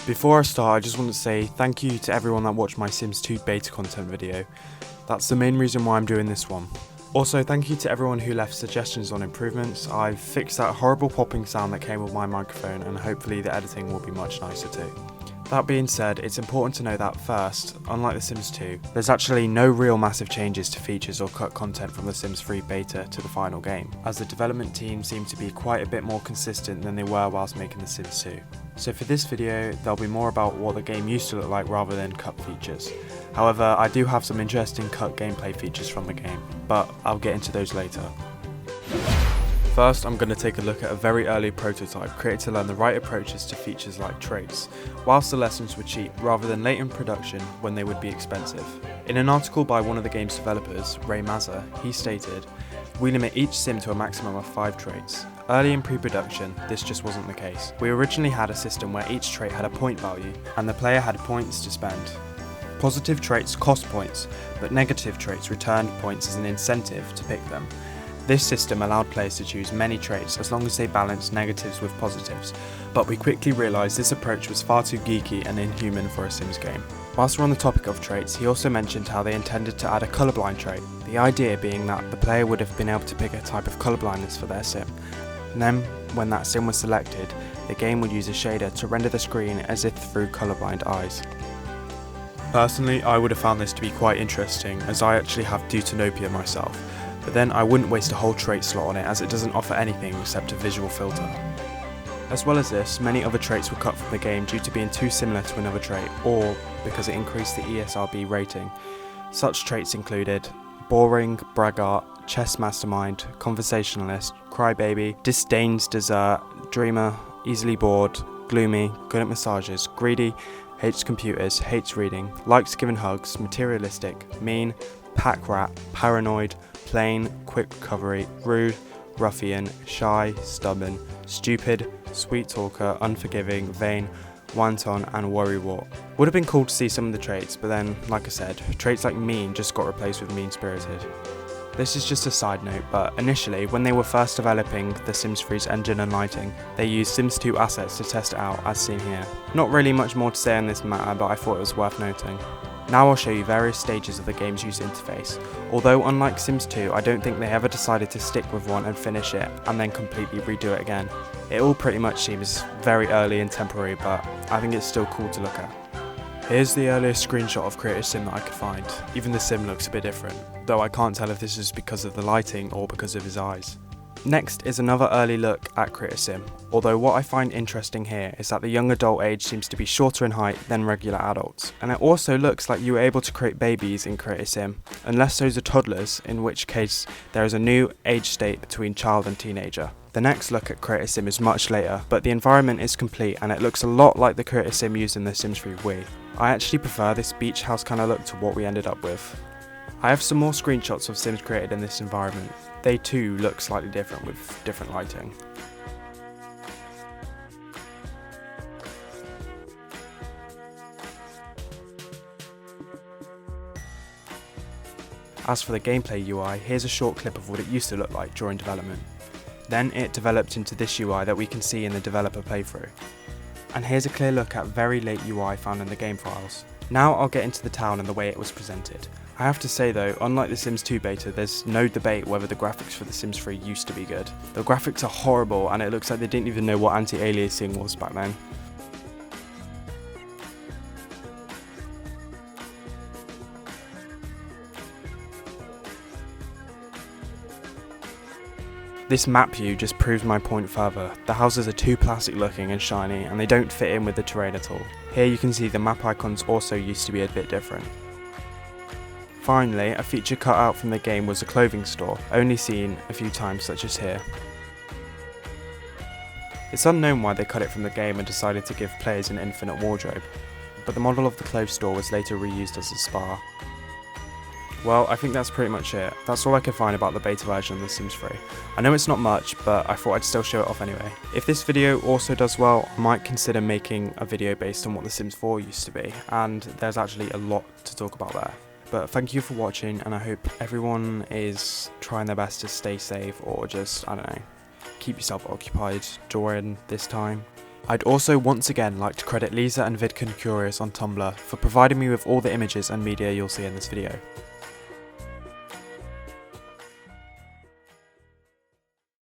Before I start, I just want to say thank you to everyone that watched my Sims 2 beta content video. That's the main reason why I'm doing this one. Also, thank you to everyone who left suggestions on improvements. I've fixed that horrible popping sound that came with my microphone, and hopefully the editing will be much nicer too. That being said, it's important to know that first, unlike The Sims 2, there's actually no real massive changes to features or cut content from The Sims 3 beta to the final game, as the development team seem to be quite a bit more consistent than they were whilst making The Sims 2. So for this video, there'll be more about what the game used to look like rather than cut features. However, I do have some interesting cut gameplay features from the game, but I'll get into those later. First, I'm going to take a look at a very early prototype created to learn the right approaches to features like traits, whilst the lessons were cheap rather than late in production when they would be expensive. In an article by one of the game's developers, Ray Mazza, he stated, "We limit each sim to a maximum of 5 traits. Early in pre-production, this just wasn't the case. We originally had a system where each trait had a point value, and the player had points to spend. Positive traits cost points, but negative traits returned points as an incentive to pick them. This system allowed players to choose many traits as long as they balanced negatives with positives, but we quickly realised this approach was far too geeky and inhuman for a Sims game." Whilst we're on the topic of traits, he also mentioned how they intended to add a colourblind trait, the idea being that the player would have been able to pick a type of colourblindness for their sim, and then when that sim was selected, the game would use a shader to render the screen as if through colourblind eyes. Personally, I would have found this to be quite interesting, as I actually have deuteranopia myself, but then I wouldn't waste a whole trait slot on it as it doesn't offer anything except a visual filter. As well as this, many other traits were cut from the game due to being too similar to another trait, or because it increased the ESRB rating. Such traits included boring, braggart, chess mastermind, conversationalist, crybaby, disdains dessert, dreamer, easily bored, gloomy, good at massages, greedy, hates computers, hates reading, likes giving hugs, materialistic, mean, pack rat, paranoid, plain, quick recovery, rude, ruffian, shy, stubborn, stupid, sweet talker, unforgiving, vain, wanton, and worrywart. Would have been cool to see some of the traits, but then, like I said, traits like mean just got replaced with mean-spirited. This is just a side note, but initially, when they were first developing the Sims 3's engine and lighting, they used Sims 2 assets to test it out, as seen here. Not really much more to say on this matter, but I thought it was worth noting. Now I'll show you various stages of the game's user interface. Although unlike Sims 2, I don't think they ever decided to stick with one and finish it, and then completely redo it again. It all pretty much seems very early and temporary, but I think it's still cool to look at. Here's the earliest screenshot of Creator Sim that I could find. Even the sim looks a bit different, though I can't tell if this is because of the lighting or because of his eyes. Next is another early look at Creator Sim, although what I find interesting here is that the young adult age seems to be shorter in height than regular adults, and it also looks like you were able to create babies in Creator Sim, unless those are toddlers, in which case there is a new age state between child and teenager. The next look at Creator Sim is much later, but the environment is complete and it looks a lot like the Creator Sim used in the Sims 3 Wii. I actually prefer this beach house kind of look to what we ended up with. I have some more screenshots of Sims created in this environment. They too look slightly different with different lighting. As for the gameplay UI, here's a short clip of what it used to look like during development. Then it developed into this UI that we can see in the developer playthrough. And here's a clear look at very late UI found in the game files. Now I'll get into the town and the way it was presented. I have to say though, unlike the Sims 2 beta, there's no debate whether the graphics for the Sims 3 used to be good. The graphics are horrible and it looks like they didn't even know what anti-aliasing was back then. This map view just proves my point further. The houses are too plastic looking and shiny and they don't fit in with the terrain at all. Here you can see the map icons also used to be a bit different. Finally, a feature cut out from the game was a clothing store, only seen a few times such as here. It's unknown why they cut it from the game and decided to give players an infinite wardrobe, but the model of the clothes store was later reused as a spa. Well, I think that's pretty much it. That's all I could find about the beta version of The Sims 3. I know it's not much, but I thought I'd still show it off anyway. If this video also does well, I might consider making a video based on what The Sims 4 used to be, and there's actually a lot to talk about there. But thank you for watching, and I hope everyone is trying their best to stay safe or just, I don't know, keep yourself occupied during this time. I'd also once again like to credit Liza and Vidcund Curious on Tumblr for providing me with all the images and media you'll see in this video.